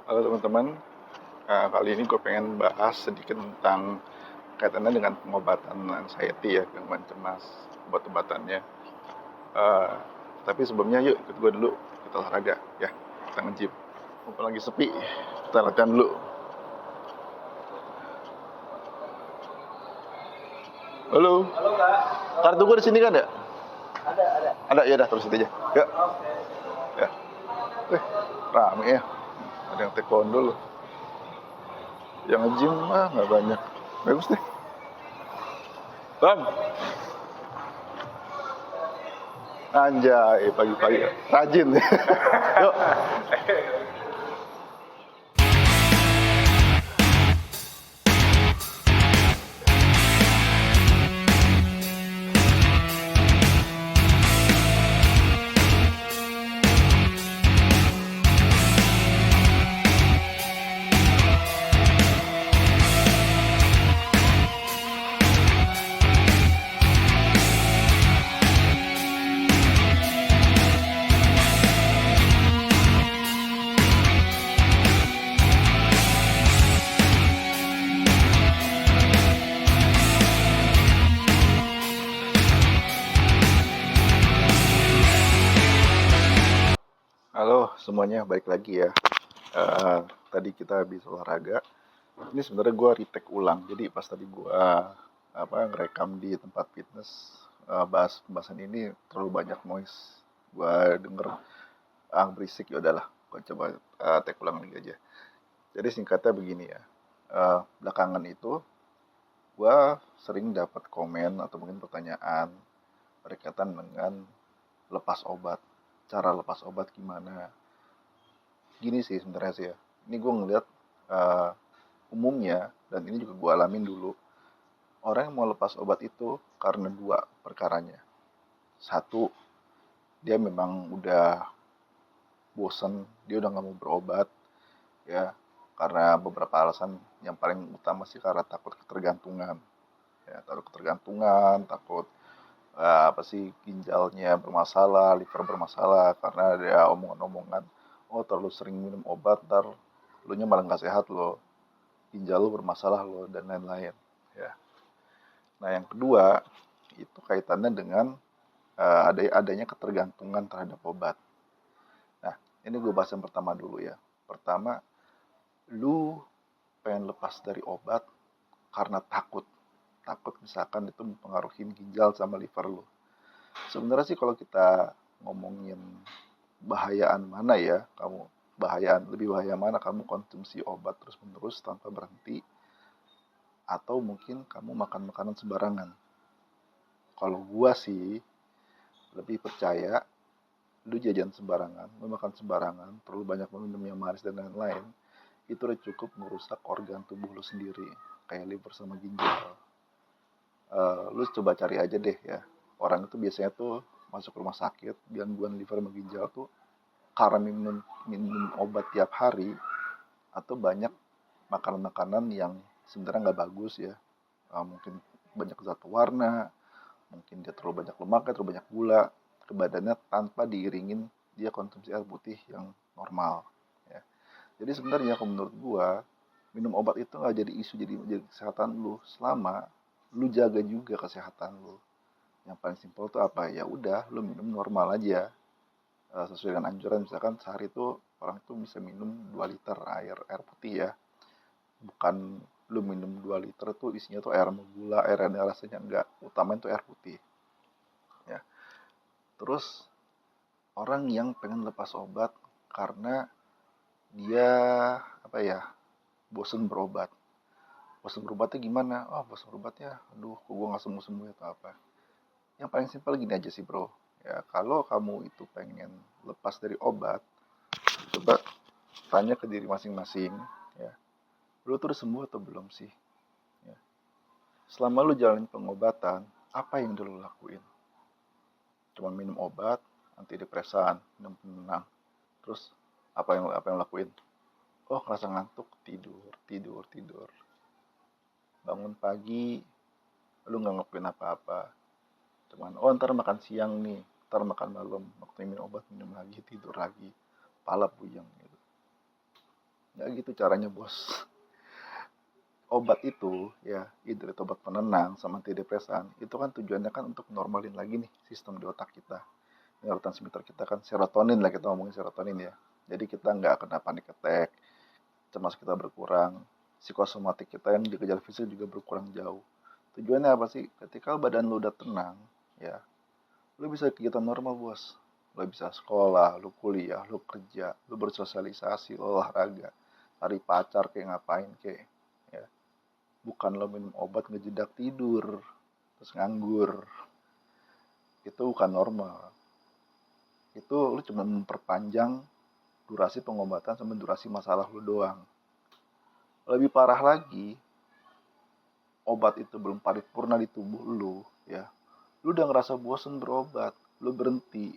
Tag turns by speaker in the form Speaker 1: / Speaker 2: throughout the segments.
Speaker 1: Halo teman-teman. Kali ini gue pengen bahas sedikit tentang kaitannya dengan pengobatan anxiety ya, gangguan cemas, obat-obatannya. Eh, tapi sebelumnya yuk ikut gue dulu, kita olahraga ya, kita nge-gym. Mumpung lagi sepi, kita latihan dulu. Halo,
Speaker 2: Halo Kak.
Speaker 1: kartu gue di sini kan ya?
Speaker 2: Ada.
Speaker 1: Ada, ya udah terus itu aja. Ya,
Speaker 2: Oke.
Speaker 1: ya. Rame ya. Ada yang taekwondo loh. Yang nge-gym nggak banyak. Bagus deh. Bang, anjay, pagi-pagi rajin. Yuk. Halo semuanya, balik lagi ya. Tadi kita habis olahraga. Ini sebenarnya gue retake ulang. Jadi pas tadi gue ngerekam di tempat fitness, bahas pembahasan ini terlalu banyak noise. Gue denger berisik, ya udahlah. Gue coba take ulang lagi aja. Jadi singkatnya begini ya. Belakangan itu gue sering dapat komen atau mungkin pertanyaan berkaitan dengan lepas obat. Cara lepas obat gimana? Gini sih sebenarnya sih ya. Ini gue ngeliat eh, umumnya, dan ini juga gue alamin dulu, orang yang mau lepas obat itu karena dua perkaranya. Satu, dia memang udah bosen, dia udah nggak mau berobat ya, karena beberapa alasan. Yang paling utama sih karena takut ketergantungan ya, takut ketergantungan, takut apa sih, ginjalnya bermasalah, liver bermasalah, karena ada omongan-omongan, oh terlalu sering minum obat ntar lu nya malah nggak sehat lo, ginjal lu bermasalah lo, dan lain-lain ya. Nah yang kedua itu kaitannya dengan adanya ketergantungan terhadap obat. Nah ini gue bahas yang pertama dulu ya. Pertama, lu pengen lepas dari obat karena takut misalkan itu mempengaruhi ginjal sama liver lu. Sebenarnya sih kalau kita ngomongin bahayaan mana ya, lebih bahaya mana kamu konsumsi obat terus menerus tanpa berhenti, atau mungkin kamu makan makanan sembarangan. Kalau gua sih lebih percaya lu jajan sembarangan, lu makan sembarangan, terlalu banyak minum yang manis dan lain-lain, itu udah cukup merusak organ tubuh lu sendiri, kayak liver sama ginjal. Lu coba cari aja deh ya, orang itu biasanya tuh masuk rumah sakit gangguan liver sama ginjal tuh karena minum obat tiap hari, atau banyak makanan-makanan yang sebenarnya nggak bagus ya. Mungkin banyak zat warna, mungkin dia terlalu banyak lemaknya, terlalu banyak gula ke badannya, tanpa diiringin dia konsumsi air putih yang normal ya. Jadi sebenarnya kalau menurut gua, minum obat itu nggak jadi isu, jadi kesehatan lu selama lu jaga juga kesehatan lu. Yang paling simpel tuh apa, ya udah lu minum normal aja, sesuai dengan anjuran. Misalkan sehari itu orang itu bisa minum 2 liter air putih ya, bukan lu minum 2 liter tuh isinya tuh air sama gula, air yang ada rasanya, enggak, utamain tuh air putih ya. Terus orang yang pengen lepas obat karena dia apa ya, bosen berobat. Bosen berobatnya gimana? Oh bosen berobatnya, aduh kok gue nggak sembuh sembuh atau apa. Yang paling simpel gini aja sih bro ya, kalau kamu itu pengen lepas dari obat, coba tanya ke diri masing-masing ya, lu tuh udah sembuh atau belum sih ya. Selama lu jalanin pengobatan, apa yang dulu lakuin? Cuma minum obat antidepresan, minum penenang, terus apa yang lakuin? Oh ngerasa ngantuk, tidur tidur tidur, bangun pagi lu nggak ngelakuin apa-apa, cuman oh ntar makan siang nih, ntar makan malam, waktu minum obat minum lagi, tidur lagi, pala puyeng gitu. Nggak gitu caranya bos. Obat itu ya, either itu obat penenang sama antidepresan, itu kan tujuannya kan untuk normalin lagi nih sistem di otak kita. Neurotransmitter kita kan serotonin lah, kita ngomongin serotonin ya. Jadi kita nggak kena panic attack, cemas kita berkurang, psikosomatik kita yang dikejar fisik juga berkurang jauh. Tujuannya apa sih? Ketika badan lu udah tenang, ya, lu bisa kegiatan normal bos. Lu bisa sekolah, lu kuliah, lu kerja, lu bersosialisasi, lu olahraga, cari pacar kayak ngapain kayak, ya. Bukan lo minum obat ngejedak tidur, terus nganggur. Itu bukan normal. Itu lu cuma memperpanjang durasi pengobatan sama durasi masalah lu doang. Lebih parah lagi, obat itu belum paripurna di tubuh lu, ya. Lu udah ngerasa bosen berobat, lu berhenti.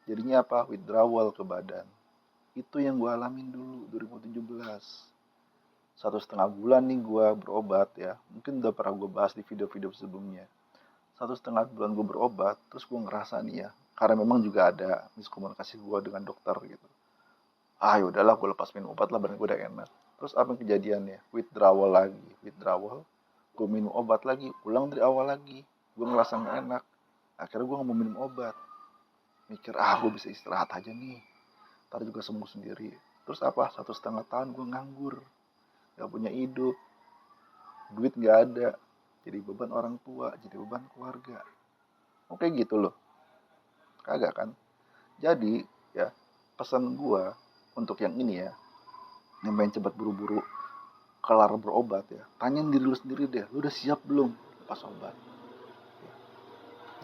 Speaker 1: Jadinya apa? Withdrawal ke badan. Itu yang gue alamin dulu 2017. 1,5 bulan nih gue berobat ya. Mungkin udah pernah gue bahas di video-video sebelumnya. 1,5 bulan gue berobat, terus gue ngerasa nih ya, karena memang juga ada miskomunikasi gue dengan dokter gitu. Ah yaudahlah, gue lepas minum obat lah, badan gue udah enak. Terus apa yang kejadiannya? Withdrawal lagi, withdrawal. Gue minum obat lagi, ulang dari awal lagi. Gue ngerasa gak enak. Akhirnya gue gak mau minum obat. Mikir, gue bisa istirahat aja nih. Ntar juga sembuh sendiri. Terus apa? 1,5 tahun gue nganggur. Gak punya hidup. Duit gak ada. Jadi beban orang tua, jadi beban keluarga. Oke gitu loh. Kagak kan? Jadi ya, pesan gue untuk yang ini ya, yang pengen cepat buru-buru kelar berobat ya, tanyain diri lu sendiri deh, lu udah siap belum pas obat.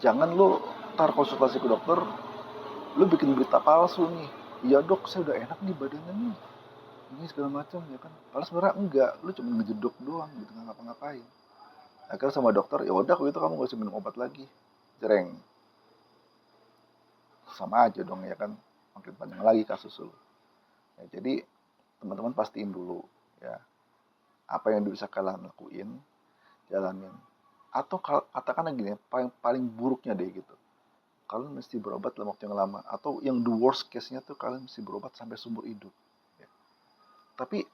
Speaker 1: Jangan lu ntar konsultasi ke dokter, lu bikin berita palsu nih. Iya dok, saya udah enak nih badannya nih, ini segala macam ya kan. Padahal sebenarnya enggak, lu cuma ngejedok doang gitu, nggak ngapa-ngapain. Akhirnya sama dokter, ya udah kalau itu kamu gak usah minum obat lagi, jereng. Sama aja dong ya kan, makin panjang lagi kasus lu. Ya, jadi teman-teman pastiin dulu ya, apa yang bisa kalian lakuin, jalanin. Atau katakanlah gini ya, paling paling buruknya deh gitu, kalian mesti berobat dalam waktu yang lama, atau yang the worst case-nya tuh kalian mesti berobat sampai seumur hidup ya. Tapi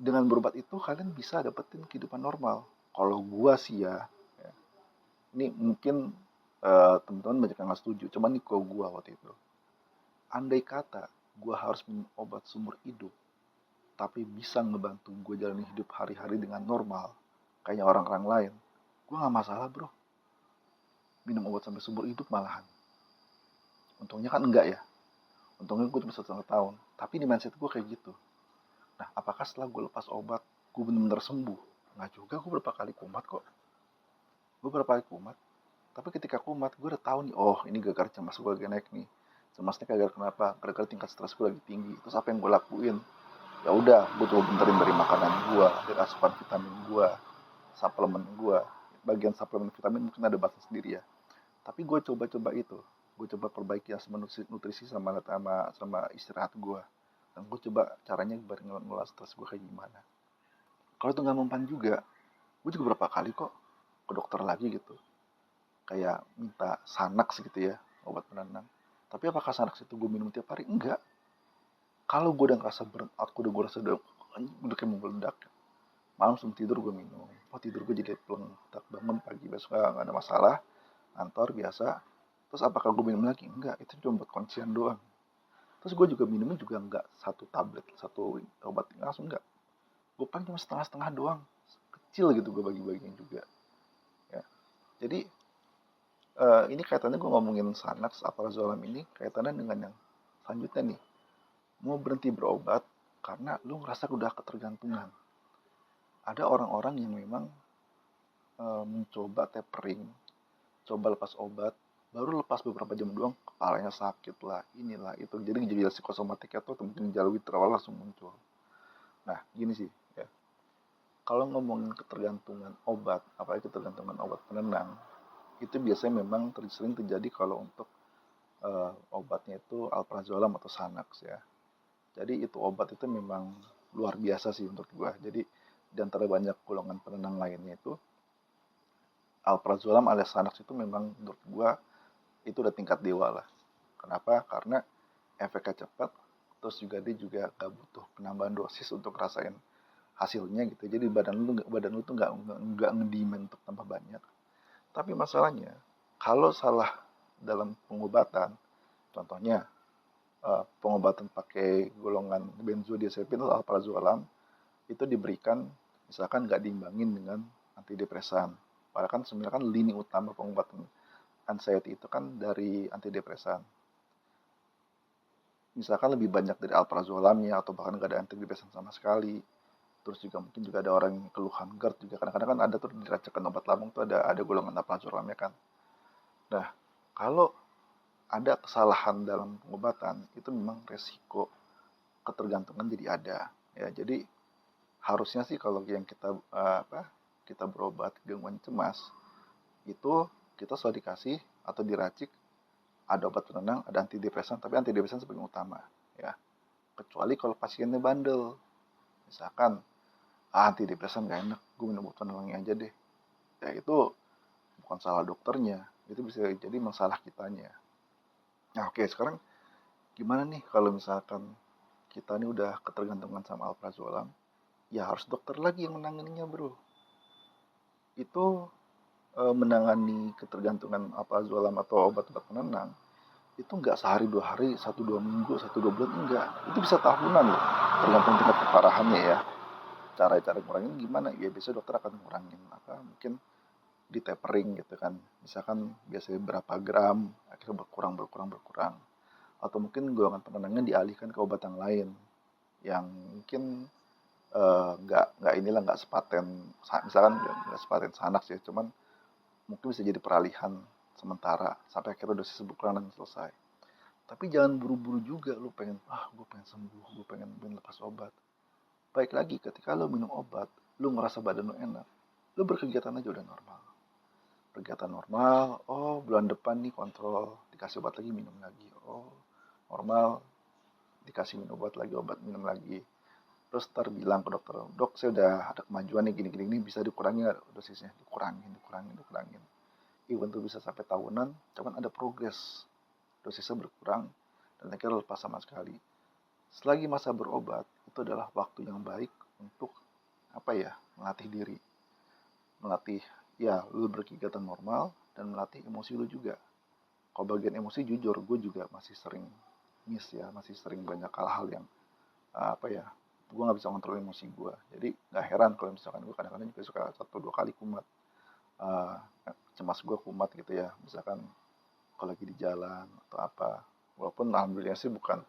Speaker 1: dengan berobat itu kalian bisa dapetin kehidupan normal. Kalau gua sih ya, ini mungkin teman-teman banyak yang nggak setuju, cuman nih kalau gua waktu itu, andai kata gua harus minum obat seumur hidup tapi bisa ngebantu gue jalani hidup hari-hari dengan normal kayak orang-orang lain, gue nggak masalah bro minum obat sampai seumur hidup malahan. Untungnya kan enggak ya, untungnya gue cuma 1,5 tahun, tapi di mindset gue kayak gitu. Nah apakah setelah gue lepas obat gue bener-bener sembuh? Nggak juga, gue berapa kali kumat kok. Gue berapa kali kumat, tapi ketika kumat gue udah tahu nih, oh ini gara-gara cemas gue lagi naik nih. Cemasnya gara-gara kenapa? Gara-gara tingkat stres gue lagi tinggi. Terus apa yang gue lakuin? Ya udah, gue coba benerin dari makanan gue, dari asupan vitamin gue, suplemen gue. Bagian suplemen vitamin mungkin ada batas sendiri ya, tapi gue coba-coba itu, gue coba perbaiki asam nutrisi sama istirahat gue, dan gue coba caranya biar ngelola stres gue kayak gimana. Kalau itu nggak mempan juga, gue juga berapa kali kok ke dokter lagi gitu, kayak minta Xanax gitu ya, obat penenang. Tapi apakah Xanax itu gue minum tiap hari? Enggak. Kalau gue udah ngerasa burn out, gue rasa udah kayak mau meledak, malam sebelum tidur gue minum. Oh tidur gue jadi pleng, tak bangun pagi besok nggak ada masalah, kantor biasa. Terus apakah gue minum lagi? Enggak, itu cuma buat kuncian doang. Terus gue juga minumnya juga enggak satu tablet, satu obat langsung enggak. Gue paling cuma setengah-setengah doang. Kecil gitu gue bagi-bagiin juga. Ya. Jadi ini kaitannya gue ngomongin Xanax, Alprazolam ini kaitannya dengan yang selanjutnya nih. Mau berhenti berobat karena lu ngerasa udah ketergantungan. Ada orang-orang yang memang mencoba tapering, coba lepas obat, baru lepas beberapa jam doang kepalanya sakit lah, inilah itu, jadi gejala psikosomatiknya tuh mungkin gejala withdrawal langsung muncul. Nah gini sih ya, kalau ngomongin ketergantungan obat, apalagi ketergantungan obat penenang, itu biasanya memang sering terjadi kalau untuk obatnya itu alprazolam atau Xanax ya. Jadi itu obat itu memang luar biasa sih untuk gua. Jadi di antara banyak golongan penenang lainnya itu, alprazolam alias Xanax itu memang menurut gua itu udah tingkat dewa lah. Kenapa? Karena efeknya cepat, terus juga dia juga gak butuh penambahan dosis untuk rasain hasilnya gitu. Jadi badan lu tuh nggak ngedemand untuk tambah banyak. Tapi masalahnya kalau salah dalam pengobatan, contohnya pengobatan pakai golongan benzodiazepin atau alprazolam itu diberikan misalkan nggak diimbangin dengan antidepresan. Padahal kan sebenarnya kan lini utama pengobatan anxiety itu kan dari antidepresan. Misalkan lebih banyak dari alprazolamnya atau bahkan nggak ada antidepresan sama sekali. Terus juga mungkin juga ada orang yang keluhan GERD juga kadang-kadang kan ada tuh dirasakan obat lambung tuh ada golongan alprazolamnya kan. Nah, kalau ada kesalahan dalam pengobatan itu memang resiko ketergantungan jadi ada ya. Jadi harusnya sih kalau yang kita berobat gangguan cemas itu kita selalu dikasih atau diracik ada obat penenang, ada antidepresan, tapi antidepresan sebagai utama ya. Kecuali kalau pasiennya bandel, misalkan antidepresan gak enak, gue minum obat penenangnya aja deh. Ya itu bukan salah dokternya, itu bisa jadi masalah kitanya. Nah oke, sekarang gimana nih kalau misalkan kita ini udah ketergantungan sama alprazolam, ya harus dokter lagi yang menanganinya bro. Itu menangani ketergantungan alprazolam atau obat-obat penenang itu nggak sehari dua hari, 1-2 minggu, 1-2 bulan, enggak. Itu bisa tahunan loh, tergantung tingkat keparahannya ya. Cara-cara ngurangin gimana? Ya biasanya dokter akan ngurangin mungkin di tapering gitu kan. Misalkan biasanya berapa gram, akhirnya berkurang. Atau mungkin golongan penenangnya dialihkan ke obat yang lain yang mungkin nggak sepaten, misalkan nggak sepaten Xanax ya, cuman mungkin bisa jadi peralihan sementara sampai akhirnya dosis berkurang dan selesai. Tapi jangan buru-buru juga lu pengen gue pengen sembuh, gue pengen lepas obat. Baik lagi ketika lu minum obat, lu ngerasa badan lu enak, lu berkegiatan aja udah normal. Kegiatan normal, oh bulan depan nih kontrol, dikasih obat lagi minum lagi, oh normal, dikasih minum obat minum lagi. Terus ntar bilang ke dokter, dok saya udah ada kemajuan nih gini bisa dikurangi nggak dosisnya? Dikurangin. Even tuh bisa sampai tahunan, cuman ada progres, dosisnya berkurang dan akhirnya lepas sama sekali. Selagi masa berobat itu adalah waktu yang baik untuk melatih diri, melatih ya lu berkegiatan normal dan melatih emosi lu juga. Kalau bagian emosi jujur gue juga masih sering miss ya, masih sering banyak hal-hal yang gue nggak bisa kontrol emosi gue. Jadi nggak heran kalau misalkan gue kadang-kadang juga suka 1-2 kali kumat. uh, Cemas gue kumat gitu ya, misalkan kalau lagi di jalan atau apa. Walaupun alhamdulillah sih bukan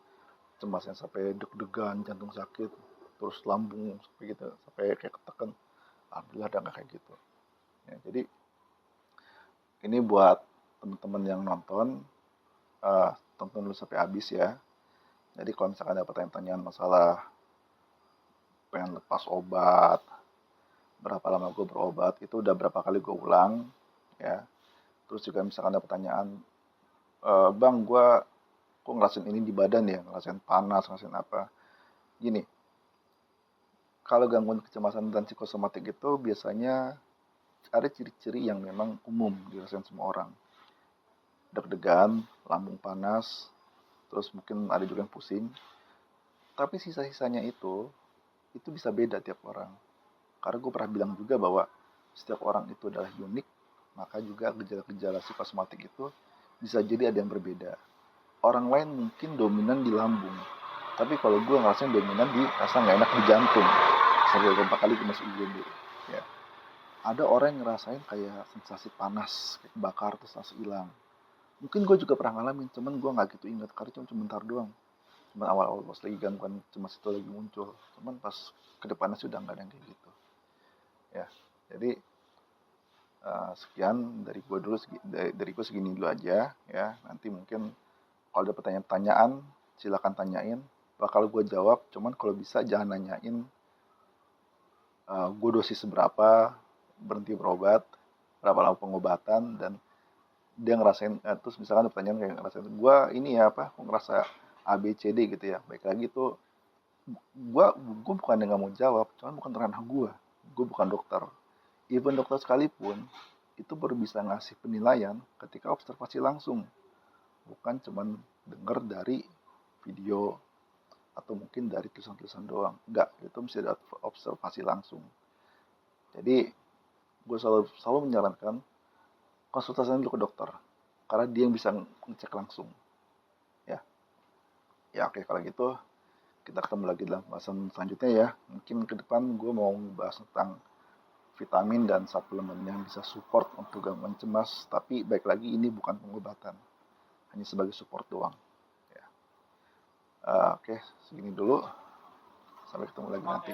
Speaker 1: cemas yang sampai deg-degan, jantung sakit, terus lambung sampai gitu, sampai kayak ketekan. Alhamdulillah ada nggak kayak gitu. Ya, jadi ini buat teman-teman yang nonton, tonton dulu sampai habis ya. Jadi kalau misalkan ada pertanyaan-pertanyaan masalah pengen lepas obat, berapa lama gue berobat, itu udah berapa kali gue ulang ya. Terus juga misalkan ada pertanyaan, bang gue kok ngerasain ini di badan ya, ngerasain panas, ngerasain apa. Gini, kalau gangguan kecemasan dan psikosomatik itu biasanya ada ciri-ciri yang memang umum dirasain semua orang. Deg-degan, lambung panas, terus mungkin ada juga yang pusing. Tapi sisa-sisanya itu bisa beda tiap orang. Karena gue pernah bilang juga bahwa setiap orang itu adalah unik, maka juga gejala-gejala psikosomatik itu bisa jadi ada yang berbeda. Orang lain mungkin dominan di lambung, tapi kalau gue ngerasain dominan di rasa nggak enak di jantung. Sampai beberapa kali gue masuk IGD. Ya. Ada orang yang ngerasain kayak sensasi panas, kayak bakar terus langsung hilang. Mungkin gue juga pernah ngalamin, cuman gue nggak gitu ingat karena cuma sebentar doang. Cuman awal-awal pas lagi gangguan cemas itu lagi muncul. Cuman pas kedepannya sudah nggak ada yang kayak gitu. Ya, jadi sekian dari gue dulu, dari gue segini dulu aja ya. Nanti mungkin kalau ada pertanyaan-pertanyaan silakan tanyain, bakal gue jawab. Cuman kalau bisa jangan nanyain gue dosis seberapa, berhenti berobat, berapa lama pengobatan, dan dia ngerasain terus misalkan ada pertanyaan kayak ngerasain gue ini ya kok ngerasa ABCD gitu ya. Baik lagi tuh gue bukan yang nggak mau jawab, cuman bukan ranah gue bukan dokter. Even dokter sekalipun itu baru bisa ngasih penilaian ketika observasi langsung, bukan cuman denger dari video atau mungkin dari tulisan-tulisan doang. Enggak, itu mesti ada observasi langsung. Jadi gue selalu menyarankan konsultasi dulu ke dokter, karena dia yang bisa ngecek langsung. Ya, ya oke kalau gitu kita ketemu lagi dalam pembahasan selanjutnya ya. Mungkin ke depan gue mau membahas tentang vitamin dan suplemen yang bisa support untuk gangguan cemas, tapi baik lagi ini bukan pengobatan, hanya sebagai support doang. Ya. Oke, segini dulu. Sampai ketemu lagi nanti.